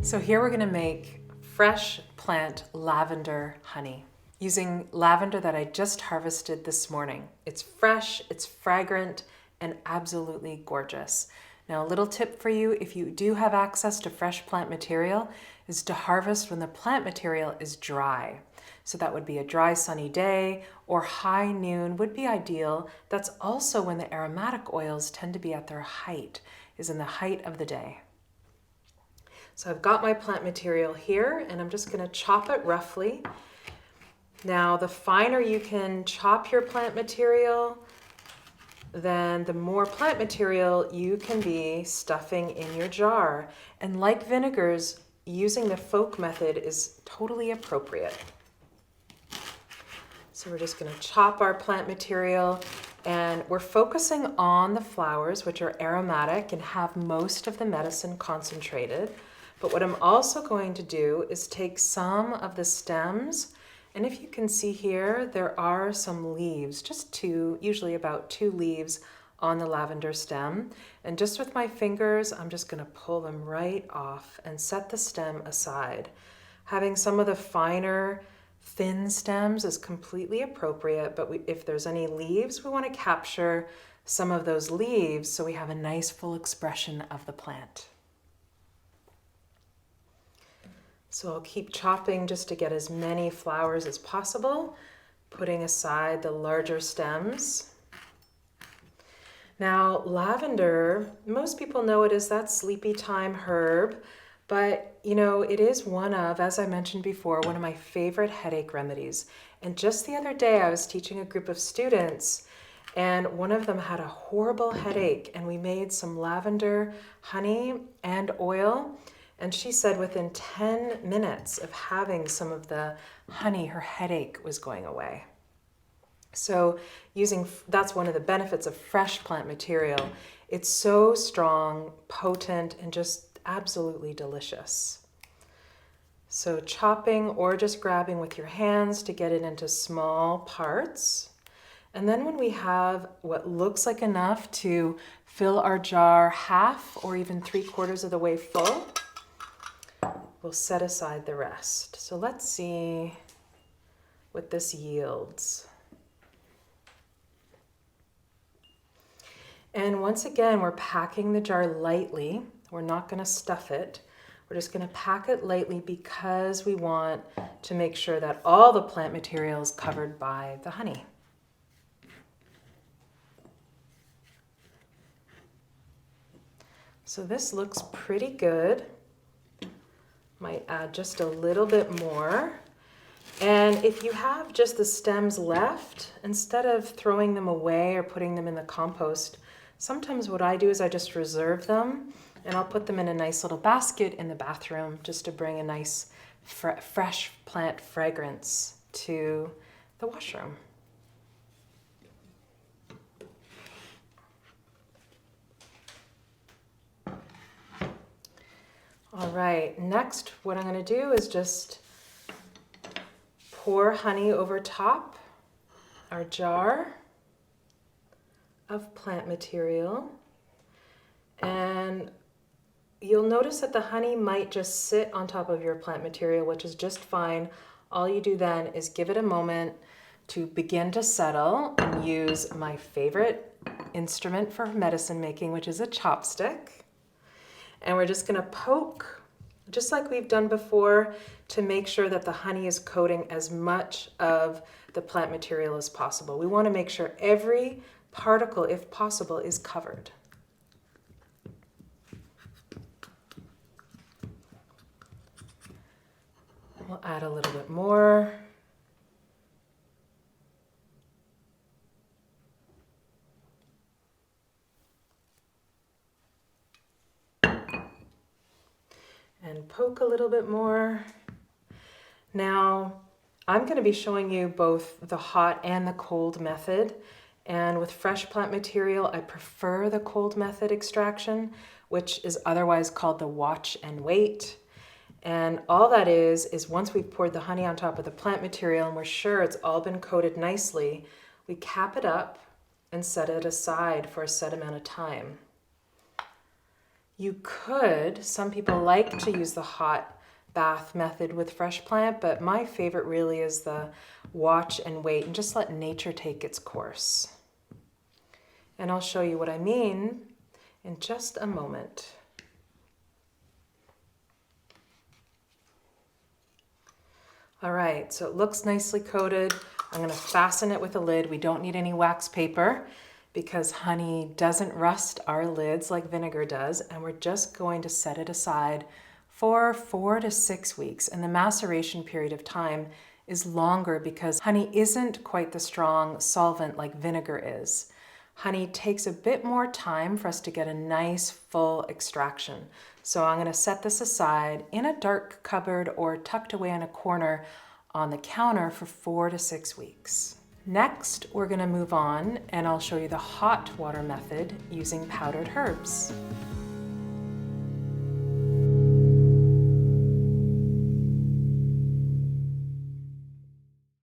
So here we're going to make fresh plant lavender honey using lavender that I just harvested this morning. It's fresh, it's fragrant, and absolutely gorgeous. Now, a little tip for you, if you do have access to fresh plant material, is to harvest when the plant material is dry. So that would be a dry, sunny day, or high noon would be ideal. That's also when the aromatic oils tend to be at their height, is in the height of the day. So I've got my plant material here, and I'm just going to chop it roughly. Now, the finer you can chop your plant material, then the more plant material you can be stuffing in your jar. And like vinegars, using the folk method is totally appropriate. So we're just going to chop our plant material, and we're focusing on the flowers, which are aromatic and have most of the medicine concentrated. But what I'm also going to do is take some of the stems, and if you can see here, there are some leaves, just two, usually about 2 leaves on the lavender stem. And just with my fingers, I'm just going to pull them right off and set the stem aside. Having some of the finer, thin stems is completely appropriate, but if there's any leaves, we want to capture some of those leaves so we have a nice full expression of the plant. So I'll keep chopping just to get as many flowers as possible, putting aside the larger stems. Now, lavender, most people know it as that sleepy time herb, but you know, it is one of, as I mentioned before, one of my favorite headache remedies. And just the other day, I was teaching a group of students, and one of them had a horrible headache, and we made some lavender honey and oil. And she said within 10 minutes of having some of the honey, her headache was going away. So that's one of the benefits of fresh plant material. It's so strong, potent, and just absolutely delicious. So chopping or just grabbing with your hands to get it into small parts. And then when we have what looks like enough to fill our jar half or even 3/4 of the way full, we'll set aside the rest. So let's see what this yields. And once again, we're packing the jar lightly. We're not going to stuff it. We're just going to pack it lightly because we want to make sure that all the plant material is covered by the honey. So this looks pretty good. Might add just a little bit more. And if you have just the stems left, instead of throwing them away or putting them in the compost, sometimes what I do is I just reserve them, and I'll put them in a nice little basket in the bathroom just to bring a nice fresh plant fragrance to the washroom. All right, next what I'm going to do is just pour honey over top our jar of plant material. And you'll notice that the honey might just sit on top of your plant material, which is just fine. All you do then is give it a moment to begin to settle and use my favorite instrument for medicine making, which is a chopstick. And we're just going to poke, just like we've done before, to make sure that the honey is coating as much of the plant material as possible. We want to make sure every particle, if possible, is covered. We'll add a little bit more. And poke a little bit more. Now, I'm going to be showing you both the hot and the cold method. And with fresh plant material, I prefer the cold method extraction, which is otherwise called the watch and wait. And all that is once we've poured the honey on top of the plant material and we're sure it's all been coated nicely, we cap it up and set it aside for a set amount of time. You could, some people like to use the hot bath method with fresh plant, but my favorite really is the watch and wait and just let nature take its course. And I'll show you what I mean in just a moment. All right, so it looks nicely coated. I'm gonna fasten it with a lid. We don't need any wax paper because honey doesn't rust our lids like vinegar does, and we're just going to set it aside for 4 to 6 weeks. And the maceration period of time is longer because honey isn't quite the strong solvent like vinegar is. Honey takes a bit more time for us to get a nice full extraction. So I'm going to set this aside in a dark cupboard or tucked away in a corner on the counter for 4 to 6 weeks. Next, we're going to move on and I'll show you the hot water method using powdered herbs.